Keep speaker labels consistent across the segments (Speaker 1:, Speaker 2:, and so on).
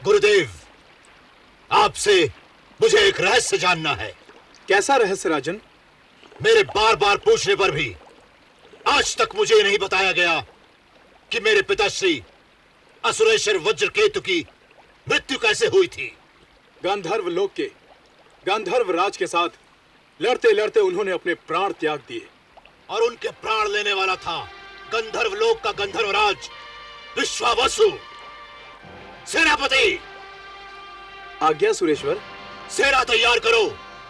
Speaker 1: गुरुदेव, आपसे मुझे एक रहस्य जानना है।
Speaker 2: कैसा रहस्य राजन?
Speaker 1: मेरे बार बार पूछने पर भी आज तक मुझे नहीं बताया गया कि मेरे पिताश्री असुरेश्वर वज्रकेतु की मृत्यु कैसे हुई थी।
Speaker 2: गंधर्व लोक के गंधर्व राज के साथ लड़ते लड़ते उन्होंने अपने प्राण त्याग दिए
Speaker 1: और उनके प्राण लेने वाला था गंधर्व लोक का गंधर्व राज विश्वावसु। सेनापति,
Speaker 2: आज्ञा सुरेश्वर।
Speaker 1: सेना तैयार करो,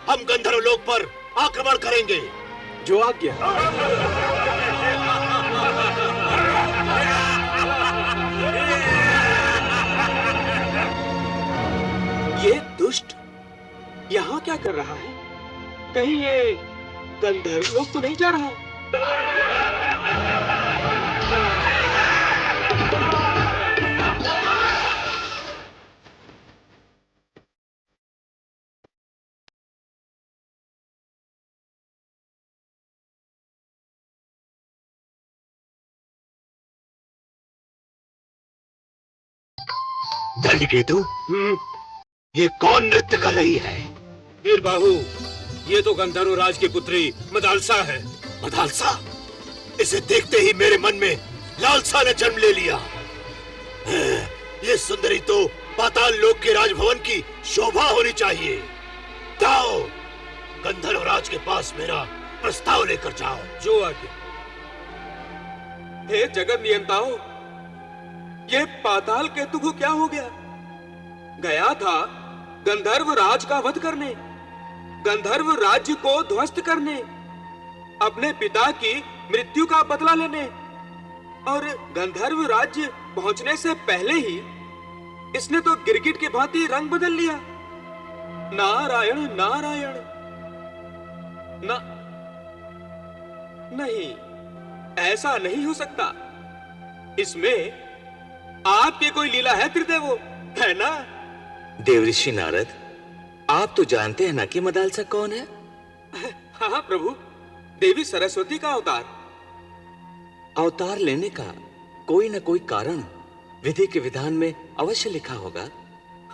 Speaker 1: हम गंधर्व लोक पर आक्रमण करेंगे।
Speaker 2: जो आज्ञा।
Speaker 3: ये दुष्ट यहाँ क्या कर रहा है? कहीं ये गंधर्व लोक तो नहीं जा रहा?
Speaker 1: दंडकेतु, ये कौन नृत्य कर रही है?
Speaker 4: वीरबाहु, ये तो गंधर्व राज की पुत्री मदालसा है।
Speaker 1: मदालसा? इसे देखते ही मेरे मन में लालसा ने जन्म ले लिया। ये सुंदरी तो पाताल लोक के राजभवन की शोभा होनी चाहिए। जाओ, गंधर्व राज के पास मेरा प्रस्ताव लेकर जाओ।
Speaker 3: जो आज्ञा। हे जगत नियंताओ, ये पाताल केतु को क्या हो गया? गया था गंधर्व राज का वध करने, गंधर्व राज्य को ध्वस्त करने, अपने पिता की मृत्यु का बदला लेने, और गंधर्व राज्य पहुंचने से पहले ही इसने तो गिरगिट की भांति रंग बदल लिया। नारायण नारायण। ना, नहीं, ऐसा नहीं हो सकता। इसमें आपकी कोई लीला है त्रिदेवो, है ना?
Speaker 5: देवऋषि नारद, आप तो जानते हैं ना कि मदालसा कौन है?
Speaker 3: हाँ प्रभु, देवी सरस्वती का अवतार।
Speaker 5: अवतार लेने का कोई न कोई कारण विधि के विधान में अवश्य लिखा होगा।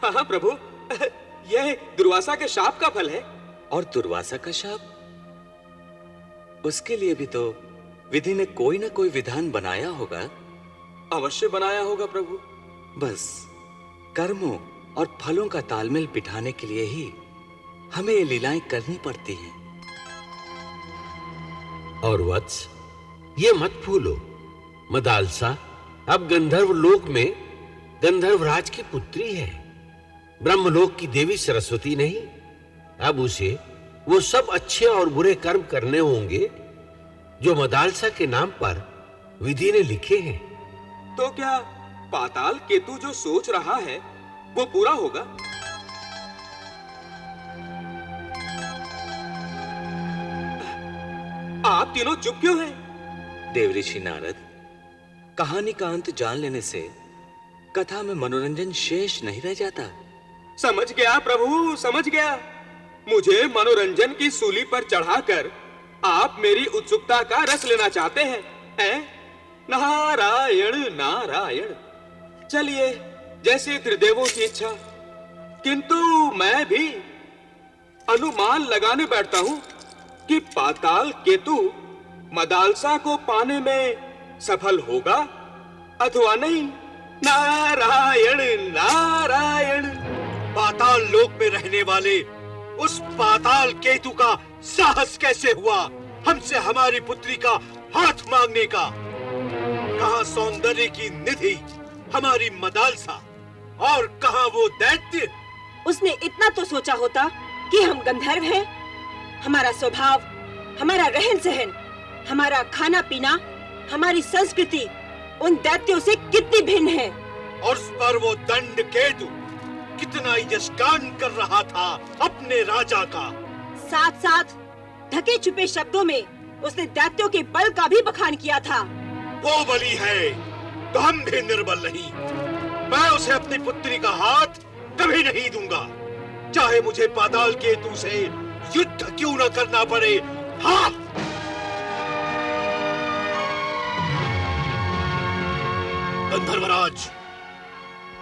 Speaker 3: हाँ प्रभु, यह दुर्वासा के शाप का फल है।
Speaker 5: और दुर्वासा का शाप? उसके लिए भी तो विधि ने कोई न कोई विधान बनाया होगा।
Speaker 3: अवश्य बनाया होगा प्रभु।
Speaker 5: बस कर्मों और फलों का तालमेल बिठाने के लिए ही हमें ये लीलाएं करनी पड़ती हैं।
Speaker 4: और वत्स, ये मत भूलो, मदालसा अब गंधर्व लोक में गंधर्व राज की पुत्री है, ब्रह्मलोक की देवी सरस्वती नहीं। अब उसे वो सब अच्छे और बुरे कर्म करने होंगे जो मदालसा के नाम पर विधि ने लिखे हैं।
Speaker 3: तो क्या पाताल केतु जो सोच रहा है वो पूरा होगा? आप तीनों चुप क्यों हैं?
Speaker 5: देवऋषि नारद, कहानी का अंत जान लेने से कथा में मनोरंजन शेष नहीं रह जाता।
Speaker 3: समझ गया प्रभु, समझ गया। मुझे मनोरंजन की सूली पर चढ़ाकर आप मेरी उत्सुकता का रस लेना चाहते हैं? नारायण नारायण। चलिए, जैसे त्रिदेवों की इच्छा। किंतु मैं भी अनुमान लगाने बैठता हूं कि पाताल केतु मदालसा को पाने में सफल होगा अथवा नहीं। नारायण नारायण।
Speaker 1: पाताल लोक में रहने वाले उस पाताल केतु का साहस कैसे हुआ हमसे हमारी पुत्री का हाथ मांगने का? कहां सौंदर्य की निधि हमारी मदालसा और कहां वो दैत्य?
Speaker 6: उसने इतना तो सोचा होता कि हम गंधर्व हैं। हमारा स्वभाव, हमारा रहन सहन, हमारा खाना पीना, हमारी संस्कृति उन दैत्यों से कितनी भिन्न है।
Speaker 1: और उस पर वो दंड केतु कितना यशगान कर रहा था अपने राजा का।
Speaker 6: साथ साथ ढके छुपे शब्दों में उसने दैत्यों के बल का भी बखान किया था।
Speaker 1: वो बली है तो हम भी निर्बल नहीं। मैं उसे अपनी पुत्री का हाथ कभी नहीं दूंगा, चाहे मुझे पाताल केतु से युद्ध क्यों न करना पड़े। हाँ, गंधर्वराज,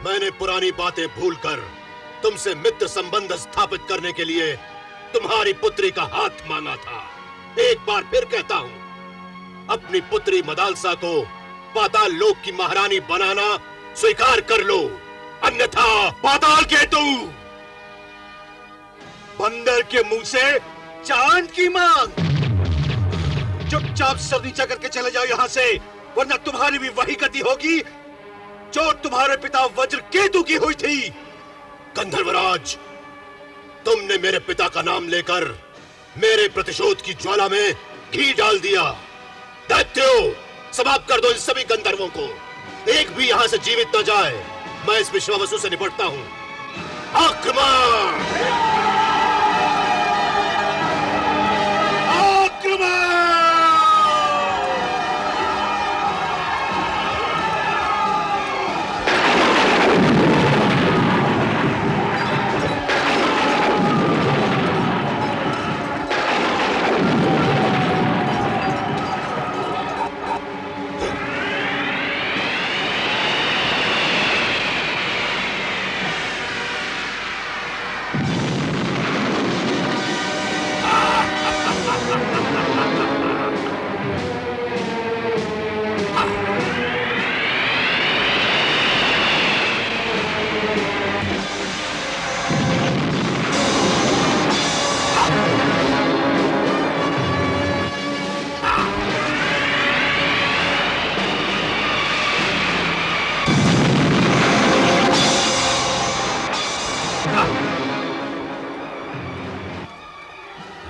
Speaker 1: मैंने पुरानी बातें भूलकर तुमसे मित्र संबंध स्थापित करने के लिए तुम्हारी पुत्री का हाथ मांगा था। एक बार फिर कहता हूँ, अपनी पुत्री मदालसा को पाताल लोक की महारानी बनाना स्वीकार कर लो, अन्यथा पाताल केतु।
Speaker 7: बंदर के मुंह से चांद की मांग। चुपचाप सर नीचा करके चले जाओ यहाँ से, वरना तुम्हारी भी वही गति होगी जो तुम्हारे पिता वज्र केतु की हुई थी।
Speaker 1: गंधर्वराज, तुमने मेरे पिता का नाम लेकर मेरे प्रतिशोध की ज्वाला में घी डाल दिया। दैत्यों, समाप्त कर दो इन सभी गंधर्वों को, एक भी यहाँ से जीवित न जाए। मैं इस विश्वावसु से निपटता हूँ। आक्रमण! आक्रमण!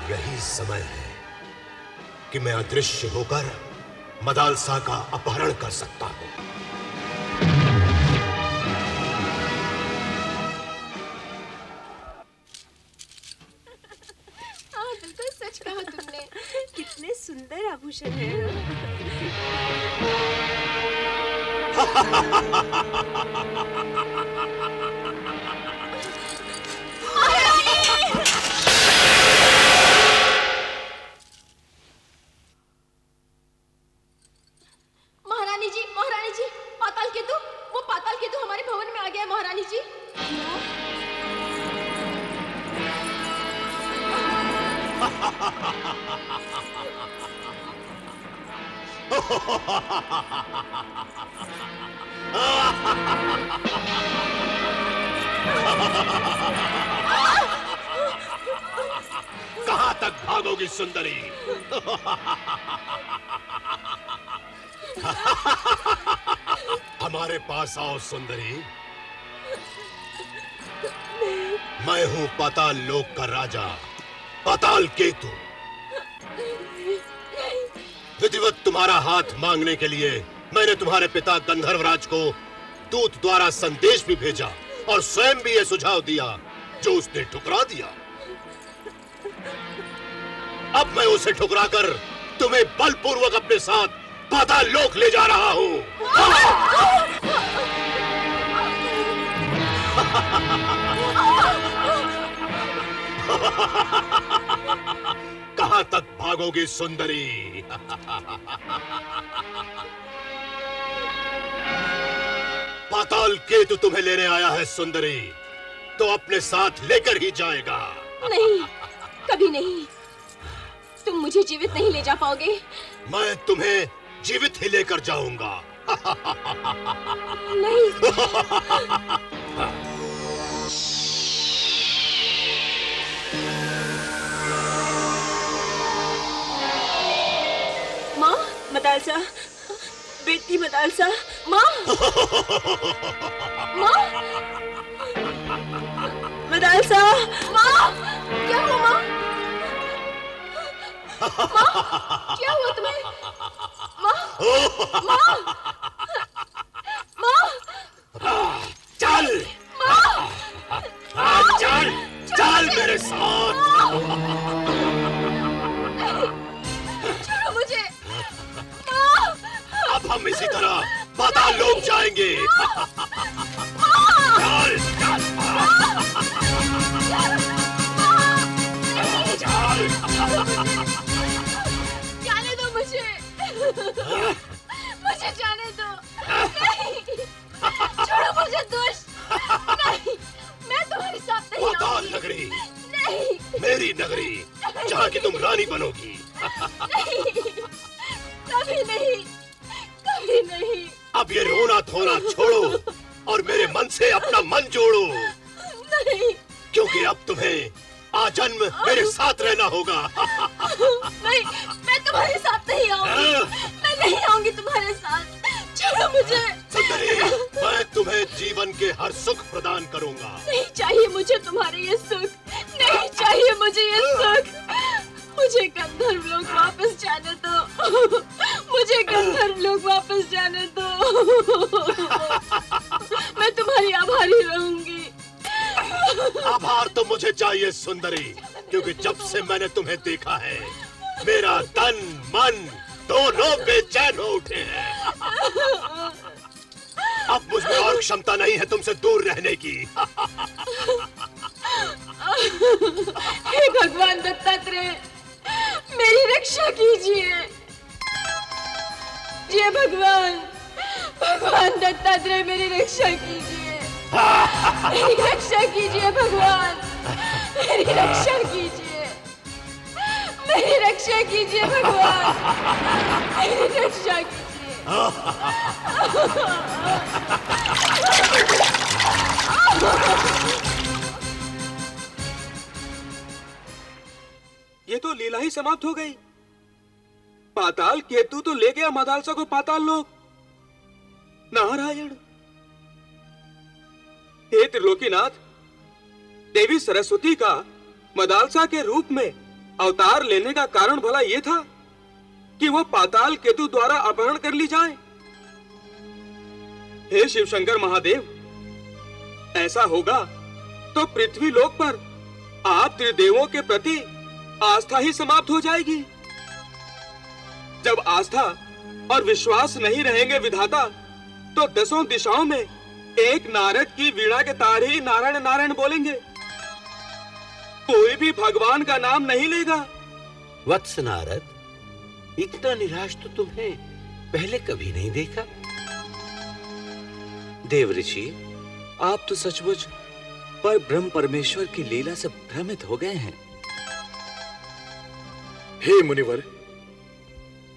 Speaker 1: यही समय है कि मैं अदृश्य होकर मदालसा का अपहरण कर सकता हूं।
Speaker 8: हाँ, बिल्कुल सच कहा तुमने।
Speaker 6: कितने सुंदर आभूषण हैं।
Speaker 8: महारानी जी, पाताल केतु, वो पाताल केतु हमारे भवन में आ गया है महारानी जी।
Speaker 1: कहां तक भागोगी सुंदरी? हमारे पास आओ सुंदरी। मैं हूं पाताल लोक का राजा, पाताल केतु। विधिवत तुम्हारा हाथ मांगने के लिए मैंने तुम्हारे पिता गंधर्वराज को दूत द्वारा संदेश भी भेजा और स्वयं भी यह सुझाव दिया जो उसने ठुकरा दिया। अब मैं उसे ठुकराकर तुम्हें बलपूर्वक अपने साथ पाताल लोक ले जा रहा हूं। कहां तक भागोगी सुंदरी? पाताल केतु तुम्हें लेने आया है सुंदरी, तो अपने साथ लेकर ही जाएगा।
Speaker 8: नहीं, कभी नहीं। तुम मुझे जीवित नहीं ले जा पाओगे।
Speaker 1: मैं तुम्हें जीवित ही लेकर जाऊंगा।
Speaker 8: नहीं।
Speaker 6: माँ, मदालसा, बेटी मदालसा,
Speaker 8: माँ, माँ,
Speaker 6: मदालसा,
Speaker 8: माँ, क्या हुआ माँ? माँ, क्या हुआ तुम्हें? माँ, माँ, माँ,
Speaker 1: चल, चल, चल मेरे साथ।
Speaker 8: छोड़ो मुझे। माँ,
Speaker 1: अब हम इसी तरह पाताल लोक जाएंगे। चल, चल, चल।
Speaker 8: जाने दो मुझे। मुझे जाने दो। नहीं, छोड़ो मुझे दुष्ट।
Speaker 1: नगरी, जहाँ की तुम रानी बनोगी।
Speaker 8: कभी नहीं, कभी नहीं।
Speaker 1: अब ये रोना धोना छोड़ो और मेरे मन से अपना मन जोड़ो।
Speaker 8: नहीं,
Speaker 1: क्योंकि अब तुम्हें आजन्म मेरे साथ रहना होगा।
Speaker 8: नहीं, मैं तुम्हारे साथ नहीं आऊंगी। मैं नहीं आऊंगी तुम्हारे साथ। छोड़ो मुझे।
Speaker 1: सुंदरी, मैं तुम्हें जीवन के हर सुख प्रदान करूंगा।
Speaker 8: नहीं चाहिए मुझे तुम्हारे ये सुख। नहीं चाहिए मुझे ये सुख। मुझे गंधर्व लोग वापस जाने दो। मुझे गंधर्व लोग वापस जाने दो। मैं तुम्हारी आभारी रहूंगी।
Speaker 1: आभार तो मुझे चाहिए सुंदरी, क्योंकि जब से मैंने तुम्हें देखा है मेरा तन मन दोनों बेचैन हो उठे हैं। अब मुझ में और क्षमता नहीं है तुमसे दूर रहने की।
Speaker 8: हे भगवान दत्तात्रेय, मेरी रक्षा कीजिए। ये भगवान, भगवान दत्तात्रेय मेरी रक्षा कीजिए। मेरी रक्षा कीजिए भगवान, मेरी रक्षा कीजिए। मेरी रक्षा कीजिए भगवान, मेरी रक्षा कीजिए।
Speaker 3: ये तो लीला ही समाप्त हो गई। पाताल केतु तो ले गया मदालसा को पाताल लोक। नारायण। हे त्रिलोकीनाथ, देवी सरस्वती का मदालसा के रूप में अवतार लेने का कारण भला ये था कि वह पाताल केतु द्वारा अपहरण कर ली जाए। हे शिवशंकर महादेव, ऐसा होगा तो पृथ्वी लोक पर आप त्रिदेवों के प्रति आस्था ही समाप्त हो जाएगी। जब आस्था और विश्वास नहीं रहेंगे विधाता, तो दसों दिशाओं में एक नारद की वीणा के तार ही नारायण नारायण बोलेंगे। कोई भी भगवान का नाम नहीं लेगा।
Speaker 4: वत्स नारद, इतना निराश तो तुम्हें पहले कभी नहीं देखा।
Speaker 5: देव ऋषि, आप तो सचमुच पर ब्रह्म परमेश्वर की लीला से भ्रमित हो गए हैं।
Speaker 2: हे मुनिवर,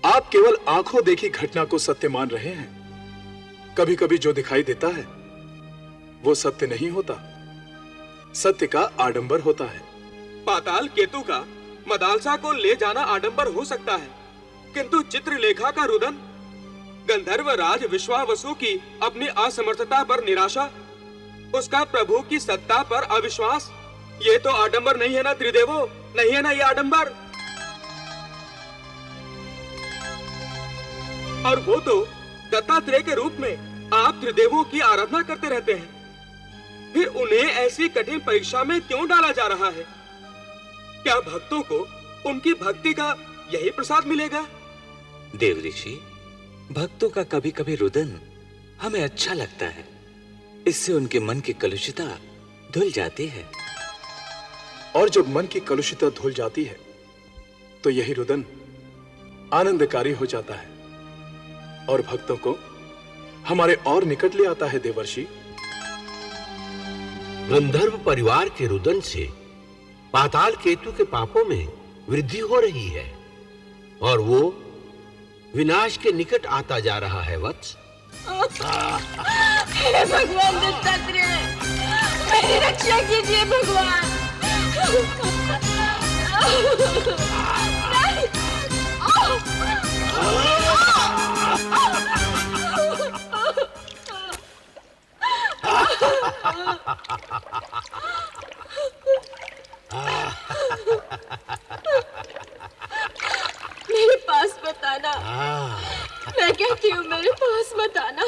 Speaker 2: आप केवल आंखों देखी घटना को सत्य मान रहे हैं। कभी कभी जो दिखाई देता है वो सत्य नहीं होता, सत्य का आडंबर होता है।
Speaker 3: पाताल केतु का मदालसा को ले जाना आडंबर हो सकता है, किंतु चित्रलेखा का रुदन, गंधर्व राज विश्वावसु की अपनी असमर्थता पर निराशा, उसका प्रभु की सत्ता पर अविश्वास, ये तो आडंबर नहीं है ना त्रिदेवो? नहीं है ना ये आडंबर? और वो तो दत्तात्रेय के रूप में आप त्रिदेवों की आराधना करते रहते हैं। फिर उन्हें ऐसी कठिन परीक्षा में क्यों डाला जा रहा है? क्या भक्तों को उनकी भक्ति का यही प्रसाद मिलेगा?
Speaker 5: देव ऋषि, भक्तों का कभी कभी रुदन हमें अच्छा लगता है। इससे उनके मन की कलुषिता धुल जाती है।
Speaker 2: और जब मन की कलुषिता धुल जाती है तो यही रुदन आनंदकारी हो जाता है और भक्तों को हमारे और निकट ले आता है। देवर्षि,
Speaker 4: गंधर्व परिवार के रुदन से पाताल केतु के पापों में वृद्धि हो रही है और वो विनाश के निकट आता जा रहा है। वत्स,
Speaker 8: हे भगवान दत्तात्रेय, मेरी रक्षा कीजिए भगवान। मेरे पास बताना, मैं कहती हूँ मेरे पास बताना।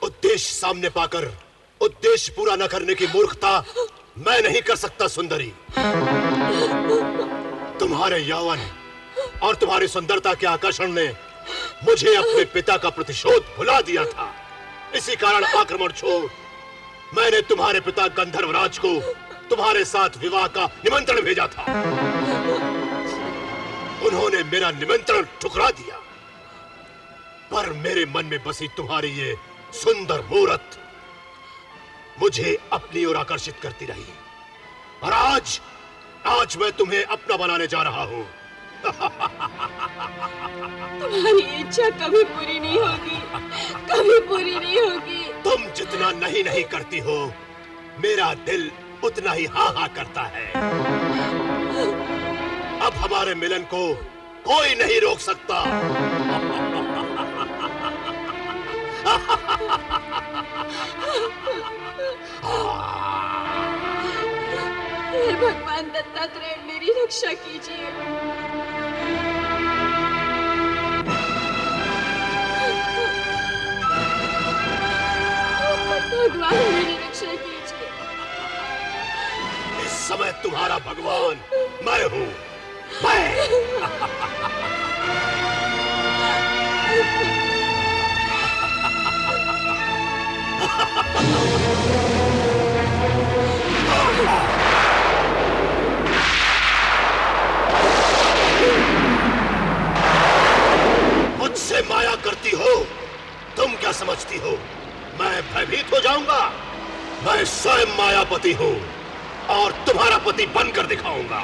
Speaker 1: उद्देश्य सामने पाकर उद्देश्य पूरा न करने की मूर्खता मैं नहीं कर सकता सुंदरी। तुम्हारे यौवन और तुम्हारी सुंदरता के आकर्षण ने मुझे अपने पिता का प्रतिशोध भुला दिया था। इसी कारण आक्रमण छोड़ मैंने तुम्हारे पिता गंधर्वराज को तुम्हारे साथ विवाह का निमंत्रण भेजा था। उन्होंने मेरा निमंत्रण ठुकरा दिया, पर मेरे मन में बसी तुम्हारी ये सुंदर मूरत मुझे अपनी ओर आकर्षित करती रही। और आज आज मैं तुम्हें अपना बनाने जा रहा हूँ।
Speaker 8: तुम्हारी इच्छा कभी पूरी नहीं होगी, कभी पूरी नहीं होगी।
Speaker 1: तुम जितना नहीं नहीं करती हो, मेरा दिल उतना ही हाँ हाँ करता है। अब हमारे मिलन को कोई नहीं रोक सकता।
Speaker 8: हे भगवान दत्तात्रेय, मेरी रक्षा कीजिए। भगवान मेरी रक्षा कीजिए।
Speaker 1: इस समय तुम्हारा भगवान मैं हूँ, मैं। मुझसे माया करती हो, तुम क्या समझती हो मैं भयभीत हो जाऊंगा? मैं स्वयं मायापति हूँ और तुम्हारा पति बनकर दिखाऊंगा।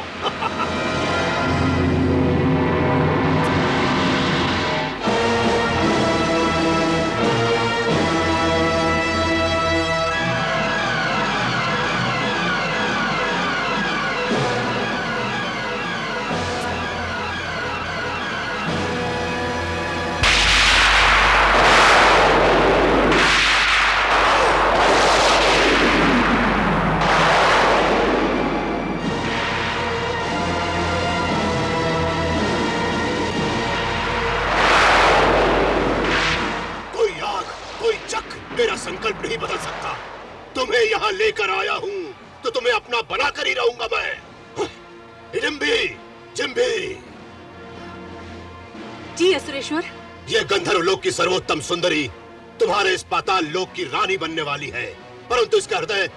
Speaker 1: मेरा संकल्प नहीं बदल सकता। तुम्हें यहाँ लेकर आया हूँ तो तुम्हें अपना बनाकर ही रहूंगा मैं। हिडिंबी, जिम्बी।
Speaker 6: जी असुरेश्वर।
Speaker 1: ये गंधर्व लोक की सर्वोत्तम सुंदरी तुम्हारे इस पाताल लोक की रानी बनने वाली है, परंतु इसका हृदय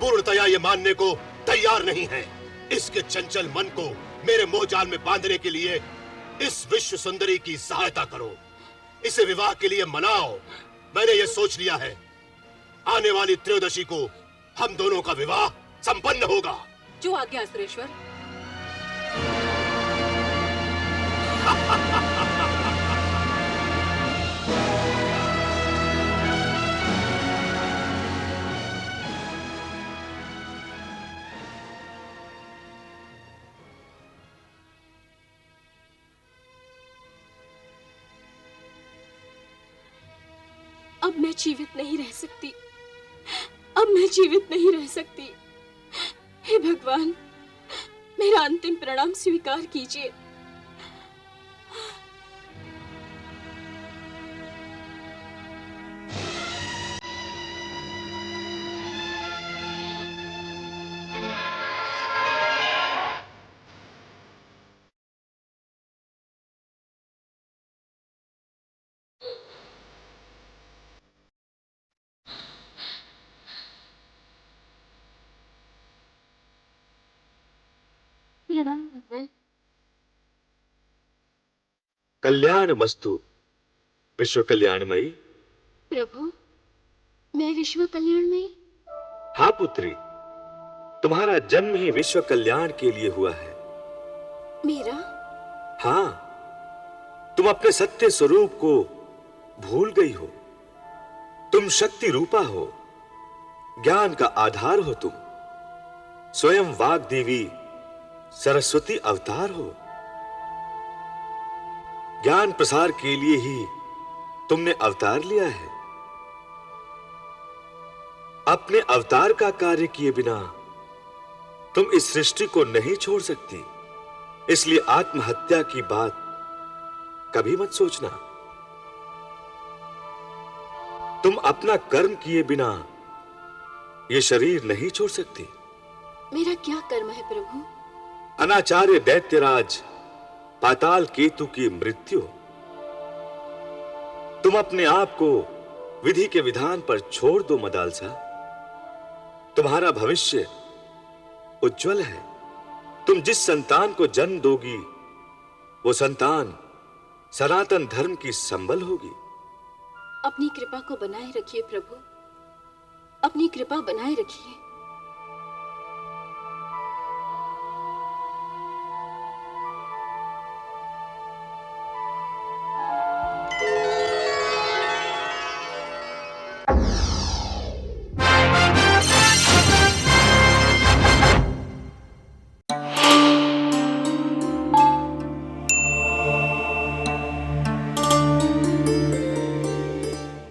Speaker 1: पूर्णतया ये मानने को तैयार नहीं है। इसके चंचल मन को मेरे मोह जाल में बांधने के लिए इस विश्व सुंदरी की सहायता करो, इसे विवाह के लिए मनाओ। मैंने ये सोच लिया है, आने वाली त्रयोदशी को हम दोनों का विवाह संपन्न होगा।
Speaker 6: जो आज्ञा असुरेश्वर।
Speaker 8: अब मैं जीवित नहीं रह सकती, अब मैं जीवित नहीं रह सकती। हे भगवान, मेरा अंतिम प्रणाम स्वीकार कीजिए।
Speaker 7: कल्याण मस्तु विश्व कल्याणमयी।
Speaker 8: प्रभु, मैं विश्व कल्याणमयी?
Speaker 7: हाँ पुत्री, तुम्हारा जन्म ही विश्व कल्याण के लिए हुआ है।
Speaker 8: मेरा?
Speaker 7: हाँ, तुम अपने सत्य स्वरूप को भूल गई हो। तुम शक्ति रूपा हो, ज्ञान का आधार हो। तुम स्वयं वाग देवी सरस्वती अवतार हो। ज्ञान प्रसार के लिए ही तुमने अवतार लिया है। अपने अवतार का कार्य किए बिना तुम इस सृष्टि को नहीं छोड़ सकती, इसलिए आत्महत्या की बात कभी मत सोचना। तुम अपना कर्म किए बिना यह शरीर नहीं छोड़ सकती।
Speaker 8: मेरा क्या कर्म है प्रभु?
Speaker 7: अनाचार्य दैत्यराज पाताल केतु की मृत्यु। तुम अपने आप को विधि के विधान पर छोड़ दो मदालसा। तुम्हारा भविष्य उज्जवल है। तुम जिस संतान को जन्म दोगी वो संतान सनातन धर्म की संबल होगी।
Speaker 8: अपनी कृपा को बनाए रखिए प्रभु, अपनी कृपा बनाए रखिए।
Speaker 6: है।